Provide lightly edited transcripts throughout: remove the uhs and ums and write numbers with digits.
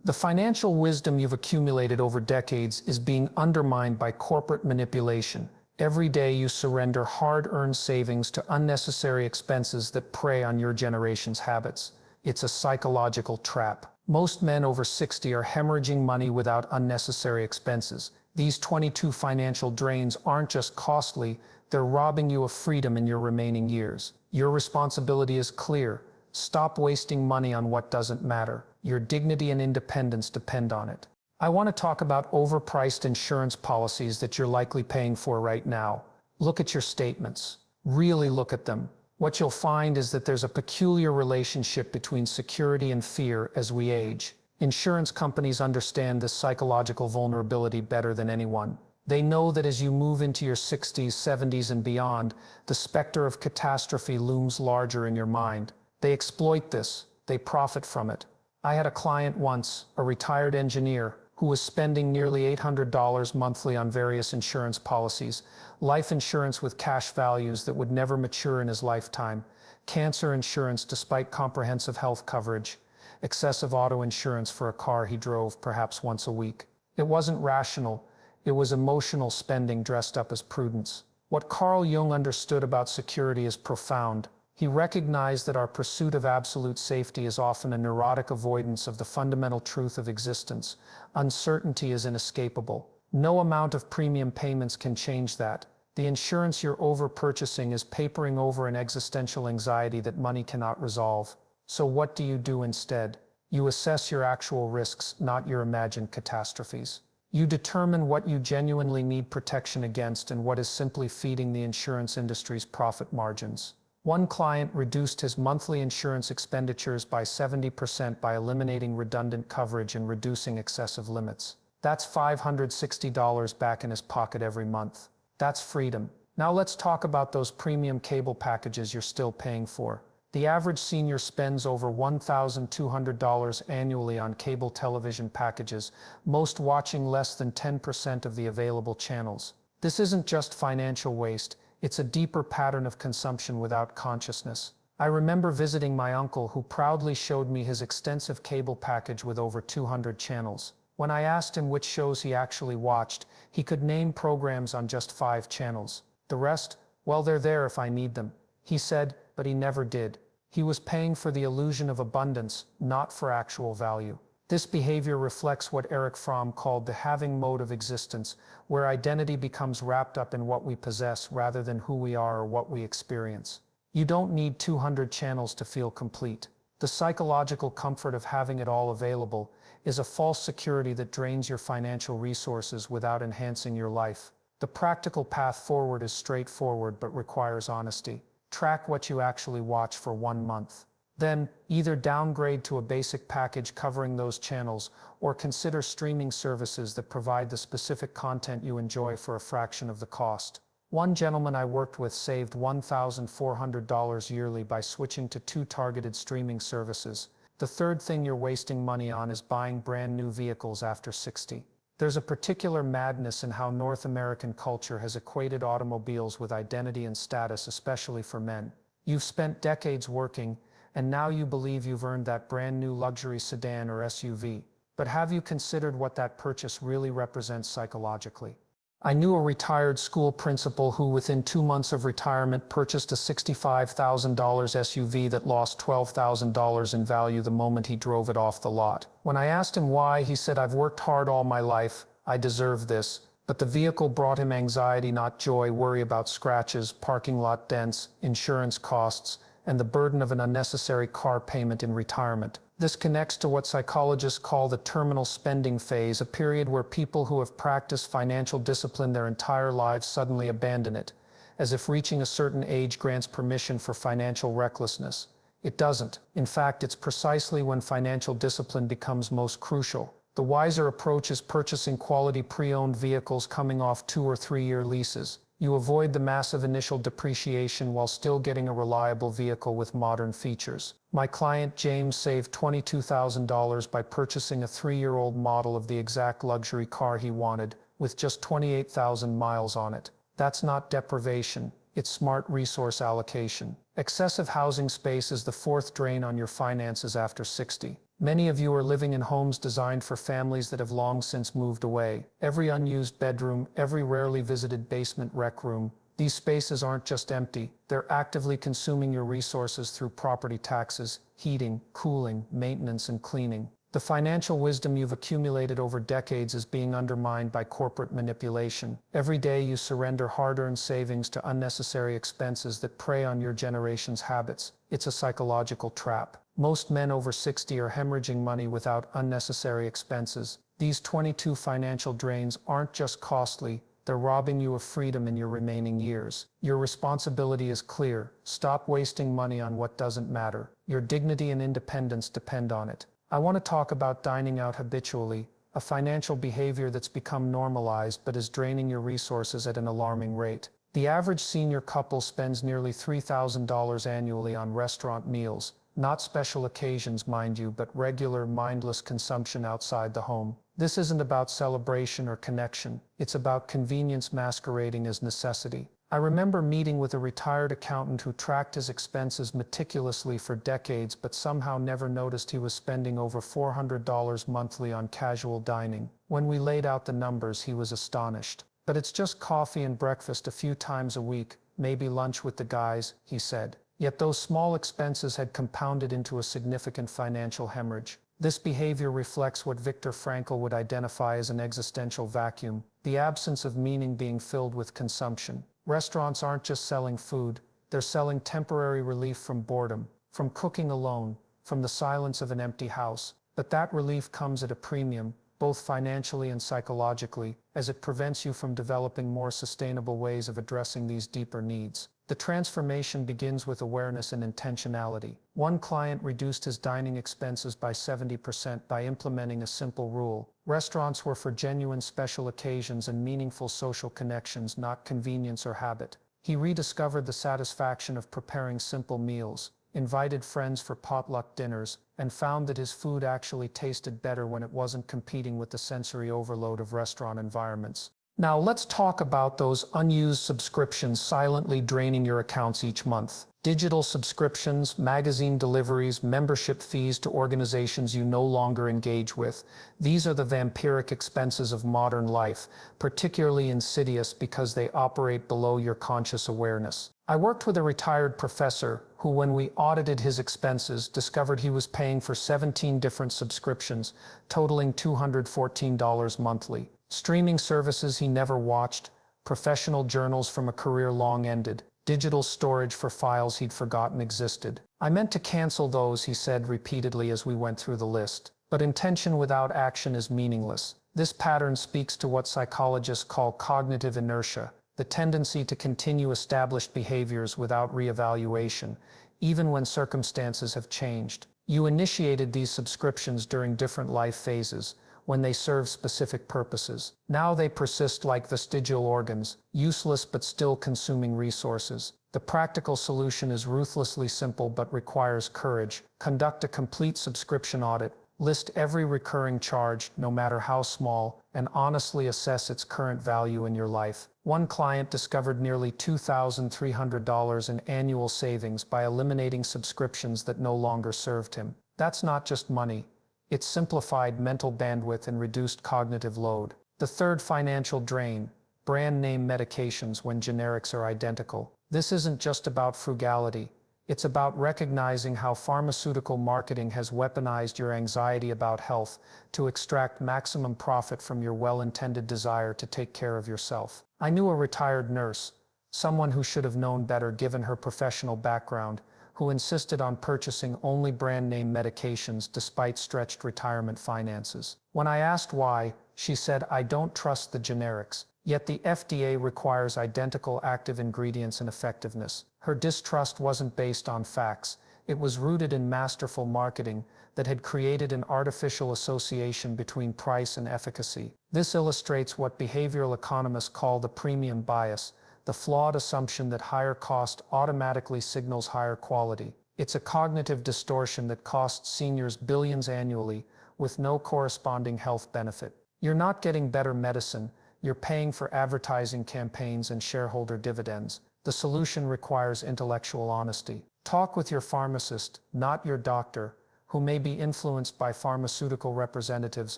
The financial wisdom you've accumulated over decades is being undermined by corporate manipulation. Every day you surrender hard-earned savings to unnecessary expenses that prey on your generation's habits. It's a psychological trap. Most men over 60 are hemorrhaging money without unnecessary expenses. These 22 financial drains aren't just costly, they're robbing you of freedom in your remaining years. Your responsibility is clear. Stop wasting money on what doesn't matter. Your dignity and independence depend on it. I want to talk about overpriced insurance policies that you're likely paying for right now. Look at your statements. Really look at them. What you'll find is that there's a peculiar relationship between security and fear as we age. Insurance companies understand this psychological vulnerability better than anyone. They know that as you move into your 60s, 70s, and beyond, the specter of catastrophe looms larger in your mind. They exploit this. They profit from it. I had a client once, a retired engineer, who was spending nearly $800 monthly on various insurance policies, life insurance with cash values that would never mature in his lifetime, cancer insurance despite comprehensive health coverage, excessive auto insurance for a car he drove perhaps once a week. It wasn't rational, it was emotional spending dressed up as prudence. What Carl Jung understood about security is profound. He recognized that our pursuit of absolute safety is often a neurotic avoidance of the fundamental truth of existence. Uncertainty is inescapable. No amount of premium payments can change that. The insurance you're over-purchasing is papering over an existential anxiety that money cannot resolve. So what do you do instead? You assess your actual risks, not your imagined catastrophes. You determine what you genuinely need protection against and what is simply feeding the insurance industry's profit margins. One client reduced his monthly insurance expenditures by 70% by eliminating redundant coverage and reducing excessive limits. That's $560 back in his pocket every month. That's freedom. Now let's talk about those premium cable packages you're still paying for. The average senior spends over $1,200 annually on cable television packages, most watching less than 10% of the available channels. This isn't just financial waste. It's a deeper pattern of consumption without consciousness. I remember visiting my uncle who proudly showed me his extensive cable package with over 200 channels. When I asked him which shows he actually watched, he could name programs on just 5 channels. The rest, well, they're there if I need them, he said, but he never did. He was paying for the illusion of abundance, not for actual value. This behavior reflects what Erich Fromm called the having mode of existence, where identity becomes wrapped up in what we possess rather than who we are or what we experience. You don't need 200 channels to feel complete. The psychological comfort of having it all available is a false security that drains your financial resources without enhancing your life. The practical path forward is straightforward but requires honesty. Track what you actually watch for 1 month. Then, either downgrade to a basic package covering those channels, or consider streaming services that provide the specific content you enjoy for a fraction of the cost. One gentleman I worked with saved $1,400 yearly by switching to 2 targeted streaming services. The third thing you're wasting money on is buying brand new vehicles after 60. There's a particular madness in how North American culture has equated automobiles with identity and status, especially for men. You've spent decades working, and now you believe you've earned that brand new luxury sedan or SUV. But have you considered what that purchase really represents psychologically? I knew a retired school principal who within 2 months of retirement purchased a $65,000 SUV that lost $12,000 in value the moment he drove it off the lot. When I asked him why, he said, "I've worked hard all my life, I deserve this." But the vehicle brought him anxiety, not joy, worry about scratches, parking lot dents, insurance costs, and the burden of an unnecessary car payment in retirement. This connects to what psychologists call the terminal spending phase, a period where people who have practiced financial discipline their entire lives suddenly abandon it, as if reaching a certain age grants permission for financial recklessness. It doesn't. In fact, it's precisely when financial discipline becomes most crucial. The wiser approach is purchasing quality pre-owned vehicles coming off 2 or 3 year leases. You avoid the massive initial depreciation while still getting a reliable vehicle with modern features. My client James saved $22,000 by purchasing a 3-year-old model of the exact luxury car he wanted, with just 28,000 miles on it. That's not deprivation, it's smart resource allocation. Excessive housing space is the 4th drain on your finances after 60. Many of you are living in homes designed for families that have long since moved away. Every unused bedroom, every rarely visited basement rec room, these spaces aren't just empty, they're actively consuming your resources through property taxes, heating, cooling, maintenance, and cleaning. The financial wisdom you've accumulated over decades is being undermined by corporate manipulation. Every day you surrender hard-earned savings to unnecessary expenses that prey on your generation's habits. It's a psychological trap. Most men over 60 are hemorrhaging money without unnecessary expenses. These 22 financial drains aren't just costly, they're robbing you of freedom in your remaining years. Your responsibility is clear. Stop wasting money on what doesn't matter. Your dignity and independence depend on it. I want to talk about dining out habitually, a financial behavior that's become normalized but is draining your resources at an alarming rate. The average senior couple spends nearly $3,000 annually on restaurant meals, not special occasions, mind you, but regular, mindless consumption outside the home. This isn't about celebration or connection. It's about convenience masquerading as necessity. I remember meeting with a retired accountant who tracked his expenses meticulously for decades but somehow never noticed he was spending over $400 monthly on casual dining. When we laid out the numbers, he was astonished. "But it's just coffee and breakfast a few times a week, maybe lunch with the guys," he said. Yet those small expenses had compounded into a significant financial hemorrhage. This behavior reflects what Viktor Frankl would identify as an existential vacuum, the absence of meaning being filled with consumption. Restaurants aren't just selling food, they're selling temporary relief from boredom, from cooking alone, from the silence of an empty house. But that relief comes at a premium, both financially and psychologically, as it prevents you from developing more sustainable ways of addressing these deeper needs. The transformation begins with awareness and intentionality. One client reduced his dining expenses by 70% by implementing a simple rule. Restaurants were for genuine special occasions and meaningful social connections, not convenience or habit. He rediscovered the satisfaction of preparing simple meals, invited friends for potluck dinners, and found that his food actually tasted better when it wasn't competing with the sensory overload of restaurant environments. Now let's talk about those unused subscriptions silently draining your accounts each month. Digital subscriptions, magazine deliveries, membership fees to organizations you no longer engage with. These are the vampiric expenses of modern life, particularly insidious because they operate below your conscious awareness. I worked with a retired professor who, when we audited his expenses, discovered he was paying for 17 different subscriptions, totaling $214 monthly. Streaming services he never watched, professional journals from a career long ended, digital storage for files he'd forgotten existed. "I meant to cancel those," he said repeatedly as we went through the list. But intention without action is meaningless. This pattern speaks to what psychologists call cognitive inertia, the tendency to continue established behaviors without reevaluation, even when circumstances have changed. You initiated these subscriptions during different life phases, when they serve specific purposes. Now they persist like vestigial organs, useless but still consuming resources. The practical solution is ruthlessly simple but requires courage. Conduct a complete subscription audit, list every recurring charge, no matter how small, and honestly assess its current value in your life. One client discovered nearly $2,300 in annual savings by eliminating subscriptions that no longer served him. That's not just money. It's simplified mental bandwidth and reduced cognitive load. The third financial drain, brand name medications when generics are identical. This isn't just about frugality. It's about recognizing how pharmaceutical marketing has weaponized your anxiety about health to extract maximum profit from your well-intended desire to take care of yourself. I knew a retired nurse, someone who should have known better given her professional background, who insisted on purchasing only brand-name medications despite stretched retirement finances. When I asked why, she said, "I don't trust the generics." Yet the FDA requires identical active ingredients and effectiveness. Her distrust wasn't based on facts. It was rooted in masterful marketing that had created an artificial association between price and efficacy. This illustrates what behavioral economists call the premium bias, the flawed assumption that higher cost automatically signals higher quality. It's a cognitive distortion that costs seniors billions annually with no corresponding health benefit. You're not getting better medicine, you're paying for advertising campaigns and shareholder dividends. The solution requires intellectual honesty. Talk with your pharmacist, not your doctor. who may be influenced by pharmaceutical representatives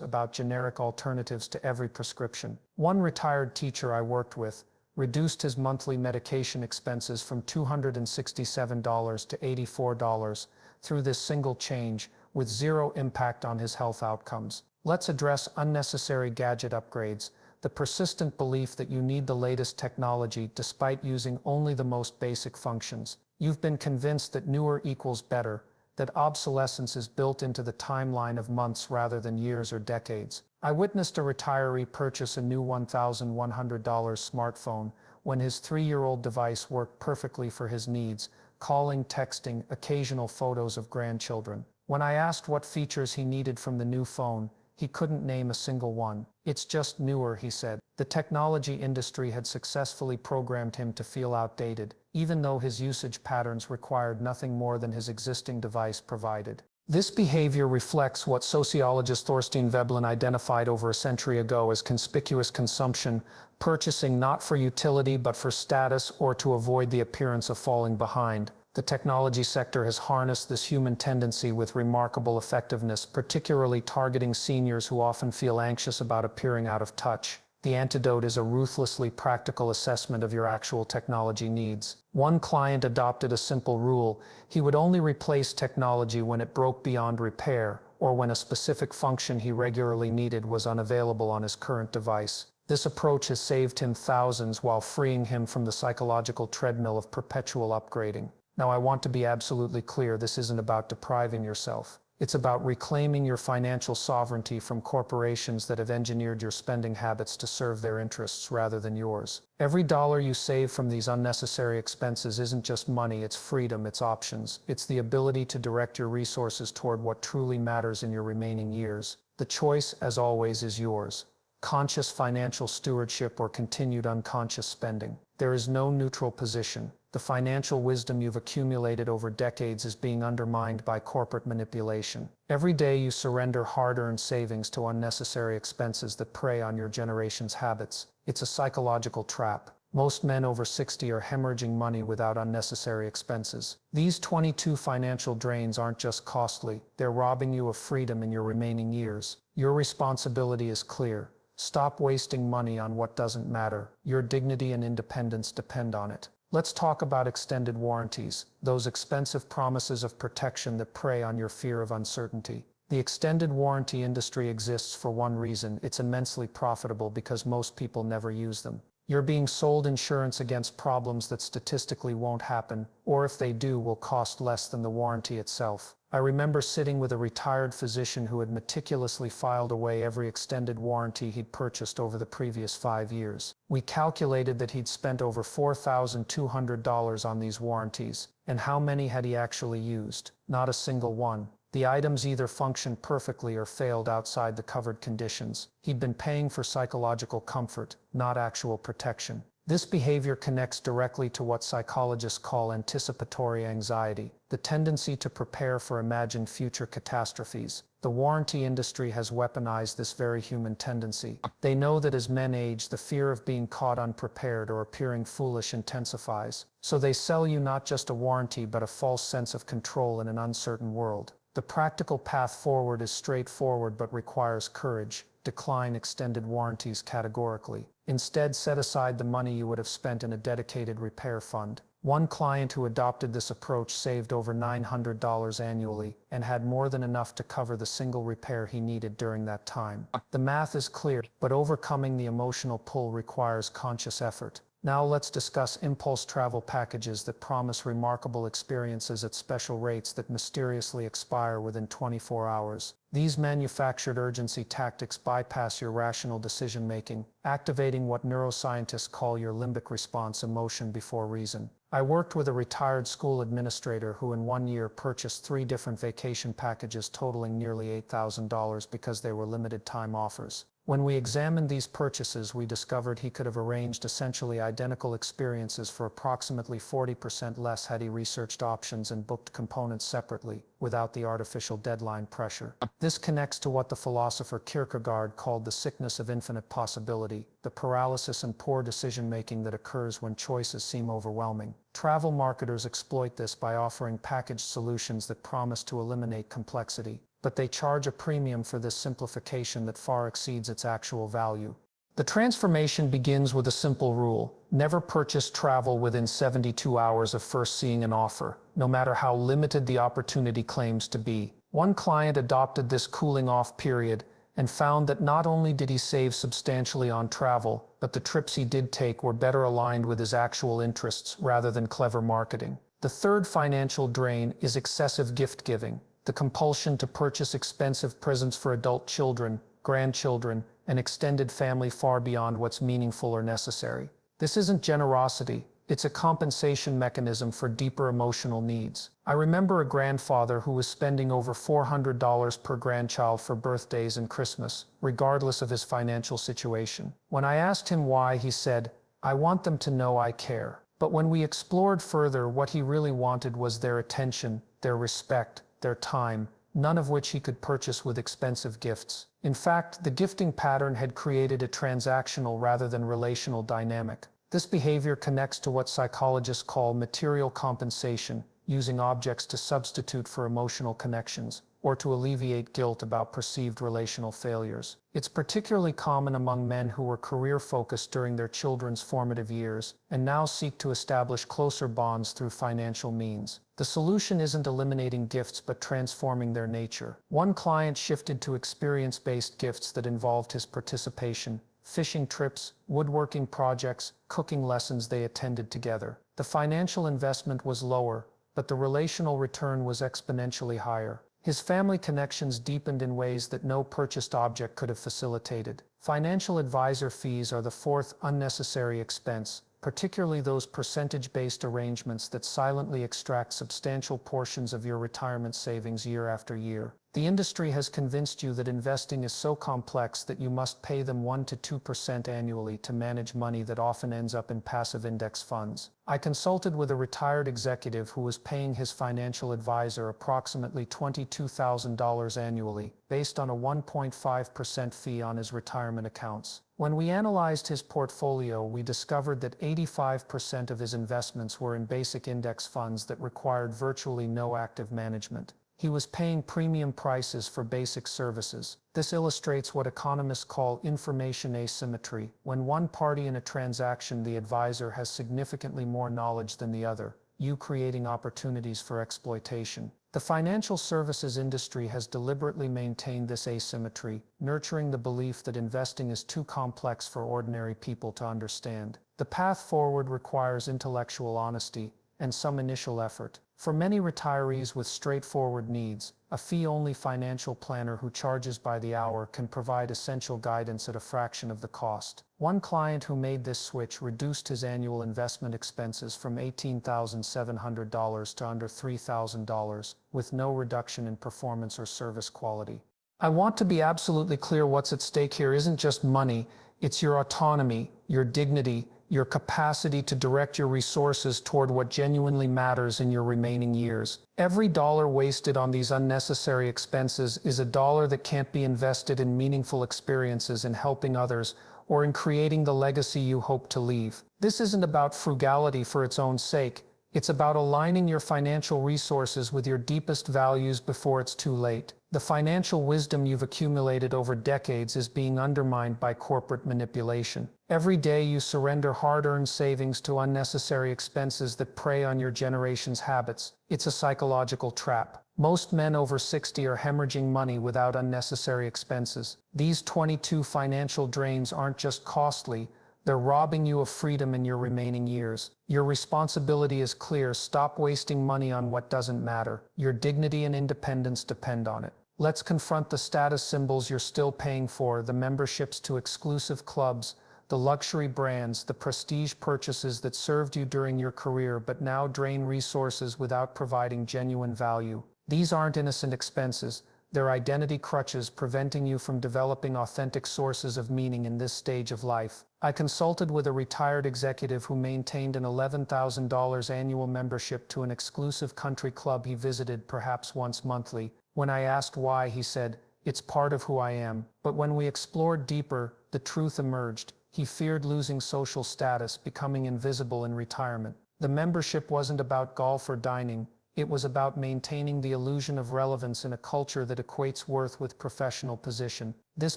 about generic alternatives to every prescription. One retired teacher I worked with reduced his monthly medication expenses from $267 to $84 through this single change, with zero impact on his health outcomes. Let's address unnecessary gadget upgrades, the persistent belief that you need the latest technology despite using only the most basic functions. You've been convinced that newer equals better, that obsolescence is built into the timeline of months rather than years or decades. I witnessed a retiree purchase a new $1,100 smartphone when his 3-year-old device worked perfectly for his needs, calling, texting, occasional photos of grandchildren. When I asked what features he needed from the new phone, he couldn't name a single one. "It's just newer," he said. The technology industry had successfully programmed him to feel outdated, even though his usage patterns required nothing more than his existing device provided. This behavior reflects what sociologist Thorstein Veblen identified over a century ago as conspicuous consumption, purchasing not for utility but for status or to avoid the appearance of falling behind. The technology sector has harnessed this human tendency with remarkable effectiveness, particularly targeting seniors who often feel anxious about appearing out of touch. The antidote is a ruthlessly practical assessment of your actual technology needs. One client adopted a simple rule: he would only replace technology when it broke beyond repair, or when a specific function he regularly needed was unavailable on his current device. This approach has saved him thousands while freeing him from the psychological treadmill of perpetual upgrading. Now, I want to be absolutely clear, this isn't about depriving yourself. It's about reclaiming your financial sovereignty from corporations that have engineered your spending habits to serve their interests rather than yours. Every dollar you save from these unnecessary expenses isn't just money, it's freedom, it's options. It's the ability to direct your resources toward what truly matters in your remaining years. The choice, as always, is yours. Conscious financial stewardship or continued unconscious spending. There is no neutral position. The financial wisdom you've accumulated over decades is being undermined by corporate manipulation. Every day you surrender hard-earned savings to unnecessary expenses that prey on your generation's habits. It's a psychological trap. Most men over 60 are hemorrhaging money without unnecessary expenses. These 22 financial drains aren't just costly, they're robbing you of freedom in your remaining years. Your responsibility is clear. Stop wasting money on what doesn't matter. Your dignity and independence depend on it. Let's talk about extended warranties, those expensive promises of protection that prey on your fear of uncertainty. The extended warranty industry exists for one reason: it's immensely profitable because most people never use them. You're being sold insurance against problems that statistically won't happen, or if they do, will cost less than the warranty itself. I remember sitting with a retired physician who had meticulously filed away every extended warranty he'd purchased over the previous 5 years. We calculated that he'd spent over $4,200 on these warranties. And how many had he actually used? Not a single one. The items either functioned perfectly or failed outside the covered conditions. He'd been paying for psychological comfort, not actual protection. This behavior connects directly to what psychologists call anticipatory anxiety, the tendency to prepare for imagined future catastrophes. The warranty industry has weaponized this very human tendency. They know that as men age, the fear of being caught unprepared or appearing foolish intensifies. So they sell you not just a warranty but a false sense of control in an uncertain world. The practical path forward is straightforward but requires courage. Decline extended warranties categorically. Instead, set aside the money you would have spent in a dedicated repair fund. One client who adopted this approach saved over $900 annually and had more than enough to cover the single repair he needed during that time. The math is clear, but overcoming the emotional pull requires conscious effort. Now let's discuss impulse travel packages that promise remarkable experiences at special rates that mysteriously expire within 24 hours. These manufactured urgency tactics bypass your rational decision-making, activating what neuroscientists call your limbic response, emotion before reason. I worked with a retired school administrator who in 1 year purchased 3 different vacation packages totaling nearly $8,000 because they were limited time offers. When we examined these purchases, we discovered he could have arranged essentially identical experiences for approximately 40% less had he researched options and booked components separately, without the artificial deadline pressure. This connects to what the philosopher Kierkegaard called the sickness of infinite possibility, the paralysis and poor decision-making that occurs when choices seem overwhelming. Travel marketers exploit this by offering packaged solutions that promise to eliminate complexity, but they charge a premium for this simplification that far exceeds its actual value. The transformation begins with a simple rule: never purchase travel within 72 hours of first seeing an offer, no matter how limited the opportunity claims to be. One client adopted this cooling-off period and found that not only did he save substantially on travel, but the trips he did take were better aligned with his actual interests rather than clever marketing. The third financial drain is excessive gift-giving. The compulsion to purchase expensive presents for adult children, grandchildren, and extended family far beyond what's meaningful or necessary. This isn't generosity, it's a compensation mechanism for deeper emotional needs. I remember a grandfather who was spending over $400 per grandchild for birthdays and Christmas, regardless of his financial situation. When I asked him why, he said, "I want them to know I care." But when we explored further, what he really wanted was their attention, their respect, their time, none of which he could purchase with expensive gifts. In fact, the gifting pattern had created a transactional rather than relational dynamic. This behavior connects to what psychologists call material compensation, using objects to substitute for emotional connections, or to alleviate guilt about perceived relational failures. It's particularly common among men who were career-focused during their children's formative years, and now seek to establish closer bonds through financial means. The solution isn't eliminating gifts but transforming their nature. One client shifted to experience-based gifts that involved his participation: fishing trips, woodworking projects, cooking lessons they attended together. The financial investment was lower, but the relational return was exponentially higher. His family connections deepened in ways that no purchased object could have facilitated. Financial advisor fees are the fourth unnecessary expense, particularly those percentage-based arrangements that silently extract substantial portions of your retirement savings year after year. The industry has convinced you that investing is so complex that you must pay them 1 to 2% annually to manage money that often ends up in passive index funds. I consulted with a retired executive who was paying his financial advisor approximately $22,000 annually, based on a 1.5% fee on his retirement accounts. When we analyzed his portfolio, we discovered that 85% of his investments were in basic index funds that required virtually no active management. He was paying premium prices for basic services. This illustrates what economists call information asymmetry. When one party in a transaction, the advisor, has significantly more knowledge than the other, you creating opportunities for exploitation. The financial services industry has deliberately maintained this asymmetry, nurturing the belief that investing is too complex for ordinary people to understand. The path forward requires intellectual honesty and some initial effort. For many retirees with straightforward needs, a fee-only financial planner who charges by the hour can provide essential guidance at a fraction of the cost. One client who made this switch reduced his annual investment expenses from $18,700 to under $3,000, with no reduction in performance or service quality. I want to be absolutely clear: what's at stake here isn't just money, it's your autonomy, your dignity, your capacity to direct your resources toward what genuinely matters in your remaining years. Every dollar wasted on these unnecessary expenses is a dollar that can't be invested in meaningful experiences, in helping others, or in creating the legacy you hope to leave. This isn't about frugality for its own sake. It's about aligning your financial resources with your deepest values before it's too late. The financial wisdom you've accumulated over decades is being undermined by corporate manipulation. Every day you surrender hard-earned savings to unnecessary expenses that prey on your generation's habits. It's a psychological trap. Most men over 60 are hemorrhaging money without unnecessary expenses. These 22 financial drains aren't just costly, they're robbing you of freedom in your remaining years. Your responsibility is clear: stop wasting money on what doesn't matter. Your dignity and independence depend on it. Let's confront the status symbols you're still paying for: the memberships to exclusive clubs, the luxury brands, the prestige purchases that served you during your career but now drain resources without providing genuine value. These aren't innocent expenses. They're identity crutches preventing you from developing authentic sources of meaning in this stage of life. I consulted with a retired executive who maintained an $11,000 annual membership to an exclusive country club he visited perhaps once monthly. When I asked why, he said, "It's part of who I am." But when we explored deeper, the truth emerged. He feared losing social status, becoming invisible in retirement. The membership wasn't about golf or dining. It was about maintaining the illusion of relevance in a culture that equates worth with professional position. This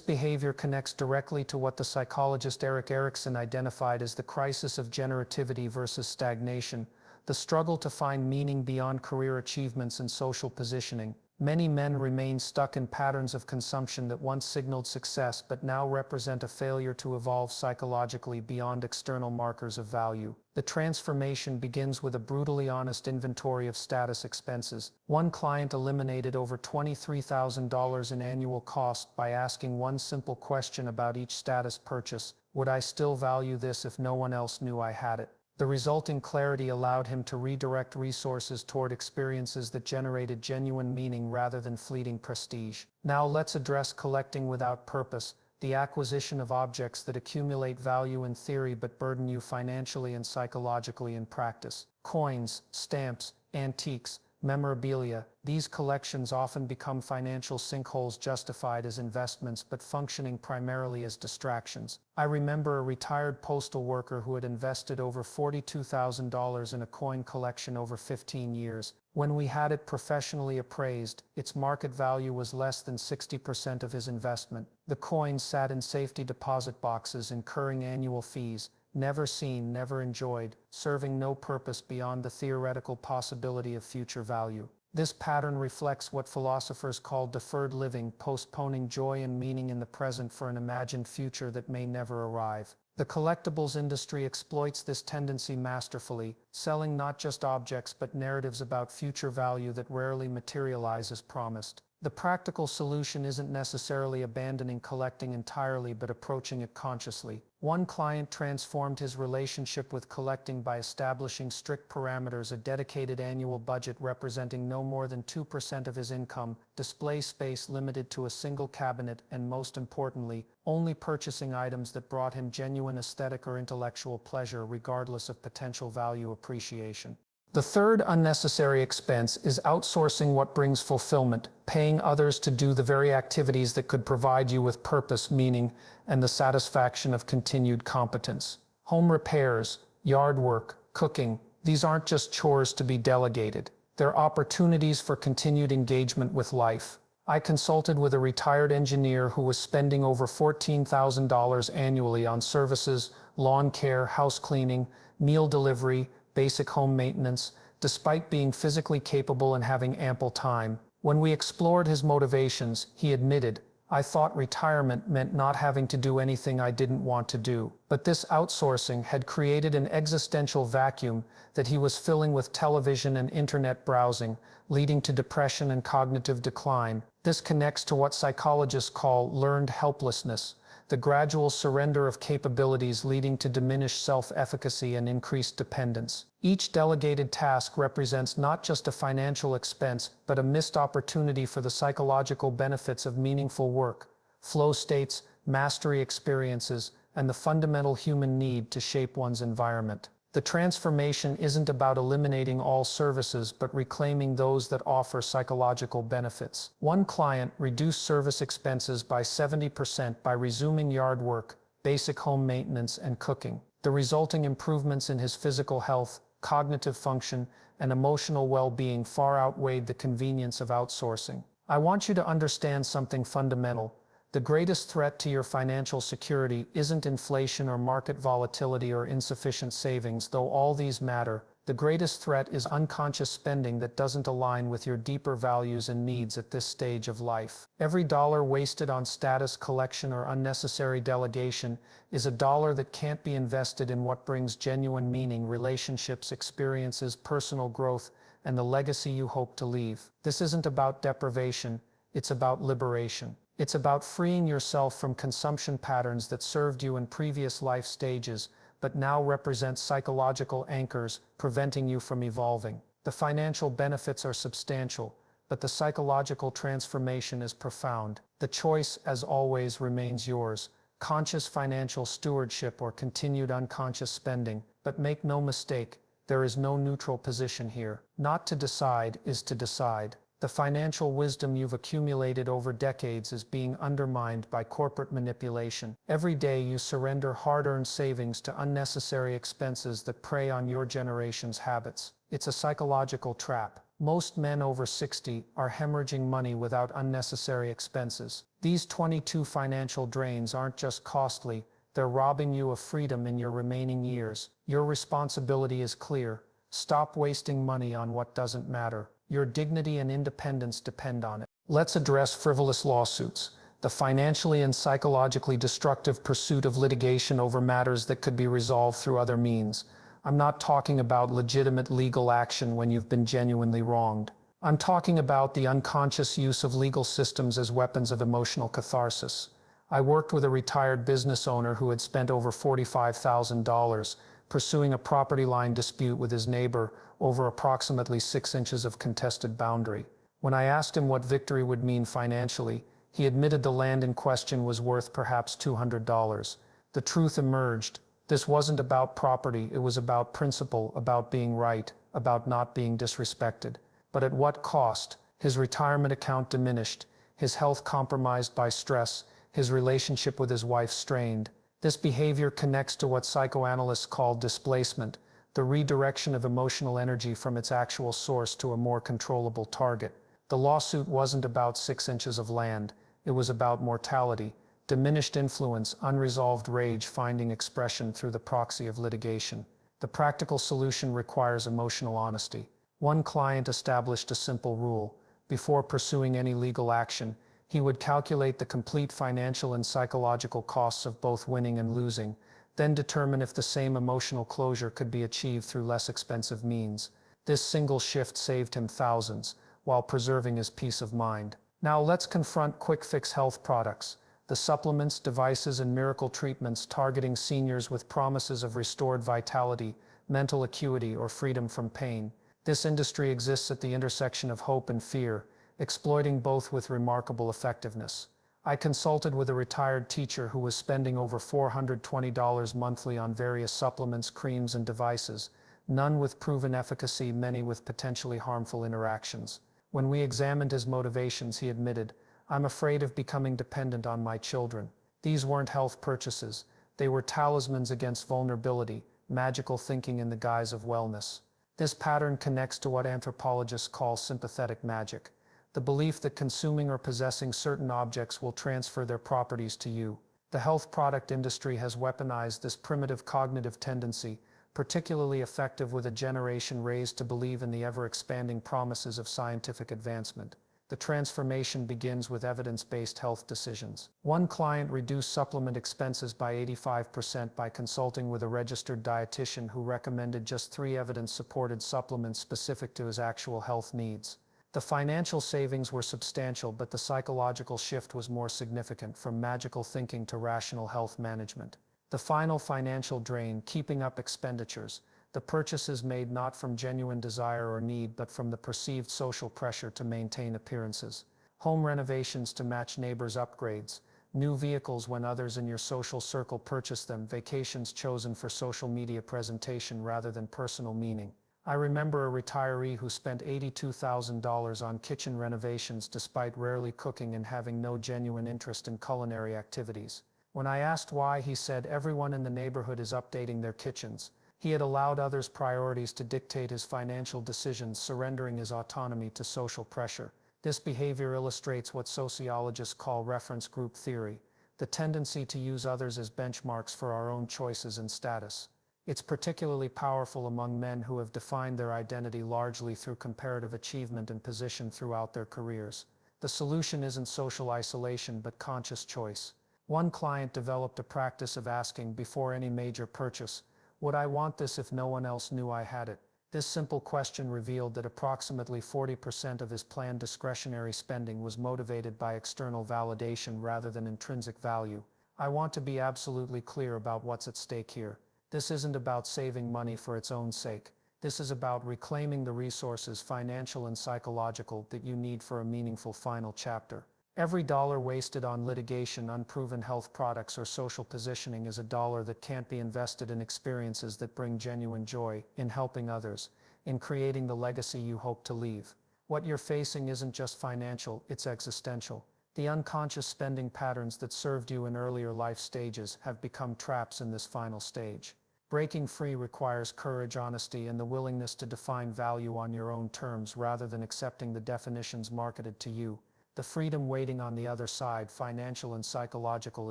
behavior connects directly to what the psychologist Erik Erikson identified as the crisis of generativity versus stagnation, the struggle to find meaning beyond career achievements and social positioning. Many men remain stuck in patterns of consumption that once signaled success but now represent a failure to evolve psychologically beyond external markers of value. The transformation begins with a brutally honest inventory of status expenses. One client eliminated over $23,000 in annual cost by asking one simple question about each status purchase: would I still value this if no one else knew I had it? The resulting clarity allowed him to redirect resources toward experiences that generated genuine meaning rather than fleeting prestige. Now let's address collecting without purpose, the acquisition of objects that accumulate value in theory but burden you financially and psychologically in practice. Coins, stamps, antiques, memorabilia, these collections often become financial sinkholes justified as investments but functioning primarily as distractions. I remember a retired postal worker who had invested over $42,000 in a coin collection over 15 years. When we had it professionally appraised, its market value was less than 60% of his investment. The coins sat in safety deposit boxes, incurring annual fees, never seen, never enjoyed, serving no purpose beyond the theoretical possibility of future value. This pattern reflects what philosophers call deferred living, postponing joy and meaning in the present for an imagined future that may never arrive. The collectibles industry exploits this tendency masterfully, selling not just objects but narratives about future value that rarely materialize as promised. The practical solution isn't necessarily abandoning collecting entirely but approaching it consciously. One client transformed his relationship with collecting by establishing strict parameters: a dedicated annual budget representing no more than 2% of his income, display space limited to a single cabinet, and most importantly, only purchasing items that brought him genuine aesthetic or intellectual pleasure regardless of potential value appreciation. The third unnecessary expense is outsourcing what brings fulfillment, paying others to do the very activities that could provide you with purpose, meaning, and the satisfaction of continued competence. Home repairs, yard work, cooking, these aren't just chores to be delegated. They're opportunities for continued engagement with life. I consulted with a retired engineer who was spending over $14,000 annually on services, lawn care, house cleaning, meal delivery, basic home maintenance, despite being physically capable and having ample time. When we explored his motivations, he admitted, "I thought retirement meant not having to do anything I didn't want to do." But this outsourcing had created an existential vacuum that he was filling with television and internet browsing, leading to depression and cognitive decline. This connects to what psychologists call learned helplessness, the gradual surrender of capabilities leading to diminished self-efficacy and increased dependence. Each delegated task represents not just a financial expense, but a missed opportunity for the psychological benefits of meaningful work, flow states, mastery experiences, and the fundamental human need to shape one's environment. The transformation isn't about eliminating all services, but reclaiming those that offer psychological benefits. One client reduced service expenses by 70% by resuming yard work, basic home maintenance, and cooking. The resulting improvements in his physical health, cognitive function, and emotional well-being far outweighed the convenience of outsourcing. I want you to understand something fundamental. The greatest threat to your financial security isn't inflation or market volatility or insufficient savings, though all these matter. The greatest threat is unconscious spending that doesn't align with your deeper values and needs at this stage of life. Every dollar wasted on status collection or unnecessary delegation is a dollar that can't be invested in what brings genuine meaning, relationships, experiences, personal growth, and the legacy you hope to leave. This isn't about deprivation, it's about liberation. It's about freeing yourself from consumption patterns that served you in previous life stages, but now represent psychological anchors, preventing you from evolving. The financial benefits are substantial. but the psychological transformation is profound. The choice, as always, remains yours: conscious financial stewardship or continued unconscious spending. But make no mistake, there is no neutral position here. Not to decide is to decide. The financial wisdom you've accumulated over decades is being undermined by corporate manipulation. Every day you surrender hard-earned savings to unnecessary expenses that prey on your generation's habits. It's a psychological trap. Most men over 60 are hemorrhaging money without unnecessary expenses. These 22 financial drains aren't just costly, they're robbing you of freedom in your remaining years. Your responsibility is clear. Stop wasting money on what doesn't matter. Your dignity and independence depend on it. Let's address frivolous lawsuits, the financially and psychologically destructive pursuit of litigation over matters that could be resolved through other means. I'm not talking about legitimate legal action when you've been genuinely wronged. I'm talking about the unconscious use of legal systems as weapons of emotional catharsis. I worked with a retired business owner who had spent over $45,000 pursuing a property line dispute with his neighbor over approximately 6 inches of contested boundary. When I asked him what victory would mean financially, he admitted the land in question was worth perhaps $200. The truth emerged. This wasn't about property, it was about principle, about being right, about not being disrespected. But at what cost? His retirement account diminished, his health compromised by stress, his relationship with his wife strained. This behavior connects to what psychoanalysts call displacement, the redirection of emotional energy from its actual source to a more controllable target. The lawsuit wasn't about 6 inches of land, it was about mortality, diminished influence, unresolved rage finding expression through the proxy of litigation. The practical solution requires emotional honesty. One client established a simple rule: before pursuing any legal action, he would calculate the complete financial and psychological costs of both winning and losing, then determine if the same emotional closure could be achieved through less expensive means. This single shift saved him thousands, while preserving his peace of mind. Now let's confront quick-fix health products, the supplements, devices, and miracle treatments targeting seniors with promises of restored vitality, mental acuity, or freedom from pain. This industry exists at the intersection of hope and fear, exploiting both with remarkable effectiveness. I consulted with a retired teacher who was spending over $420 monthly on various supplements, creams, and devices, none with proven efficacy, many with potentially harmful interactions. When we examined his motivations, he admitted, "I'm afraid of becoming dependent on my children." These weren't health purchases, they were talismans against vulnerability, magical thinking in the guise of wellness. This pattern connects to what anthropologists call sympathetic magic, the belief that consuming or possessing certain objects will transfer their properties to you. The health product industry has weaponized this primitive cognitive tendency, particularly effective with a generation raised to believe in the ever-expanding promises of scientific advancement. The transformation begins with evidence-based health decisions. One client reduced supplement expenses by 85% by consulting with a registered dietitian who recommended just 3 evidence-supported supplements specific to his actual health needs. The financial savings were substantial, but the psychological shift was more significant, from magical thinking to rational health management. The final financial drain: keeping up expenditures. The purchases made not from genuine desire or need, but from the perceived social pressure to maintain appearances. Home renovations to match neighbors' upgrades, new vehicles when others in your social circle purchase them, vacations chosen for social media presentation rather than personal meaning. I remember a retiree who spent $82,000 on kitchen renovations despite rarely cooking and having no genuine interest in culinary activities. When I asked why, he said, "Everyone in the neighborhood is updating their kitchens." He had allowed others' priorities to dictate his financial decisions, surrendering his autonomy to social pressure. This behavior illustrates what sociologists call reference group theory, the tendency to use others as benchmarks for our own choices and status. It's particularly powerful among men who have defined their identity largely through comparative achievement and position throughout their careers. The solution isn't social isolation, but conscious choice. One client developed a practice of asking, before any major purchase, "Would I want this if no one else knew I had it?" This simple question revealed that approximately 40% of his planned discretionary spending was motivated by external validation rather than intrinsic value. I want to be absolutely clear about what's at stake here. This isn't about saving money for its own sake. This is about reclaiming the resources, financial and psychological, that you need for a meaningful final chapter. Every dollar wasted on litigation, unproven health products, or social positioning is a dollar that can't be invested in experiences that bring genuine joy, in helping others, in creating the legacy you hope to leave. What you're facing isn't just financial, it's existential. The unconscious spending patterns that served you in earlier life stages have become traps in this final stage. Breaking free requires courage, honesty, and the willingness to define value on your own terms rather than accepting the definitions marketed to you. The freedom waiting on the other side, financial and psychological,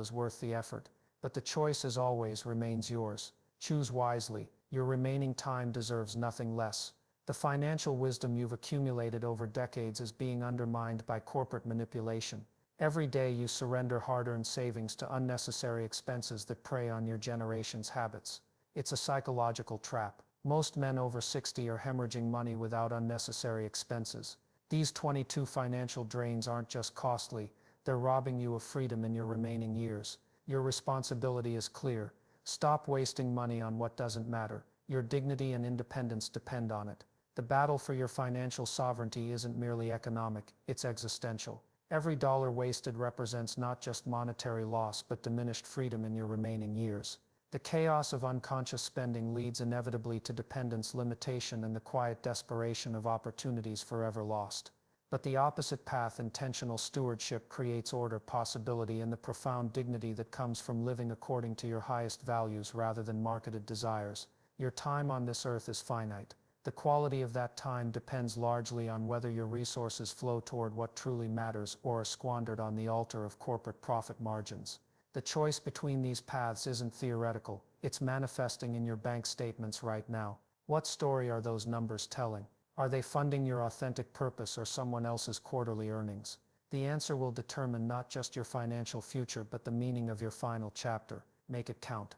is worth the effort. But the choice, as always, remains yours. Choose wisely. Your remaining time deserves nothing less. The financial wisdom you've accumulated over decades is being undermined by corporate manipulation. Every day you surrender hard-earned savings to unnecessary expenses that prey on your generation's habits. It's a psychological trap. Most men over 60 are hemorrhaging money without unnecessary expenses. These 22 financial drains aren't just costly, they're robbing you of freedom in your remaining years. Your responsibility is clear. Stop wasting money on what doesn't matter. Your dignity and independence depend on it. The battle for your financial sovereignty isn't merely economic, it's existential. Every dollar wasted represents not just monetary loss but diminished freedom in your remaining years. The chaos of unconscious spending leads inevitably to dependence, limitation, and the quiet desperation of opportunities forever lost. But the opposite path, intentional stewardship, creates order, possibility, and the profound dignity that comes from living according to your highest values rather than marketed desires. Your time on this earth is finite. The quality of that time depends largely on whether your resources flow toward what truly matters or are squandered on the altar of corporate profit margins. The choice between these paths isn't theoretical, it's manifesting in your bank statements right now. What story are those numbers telling? Are they funding your authentic purpose or someone else's quarterly earnings? The answer will determine not just your financial future but the meaning of your final chapter. Make it count.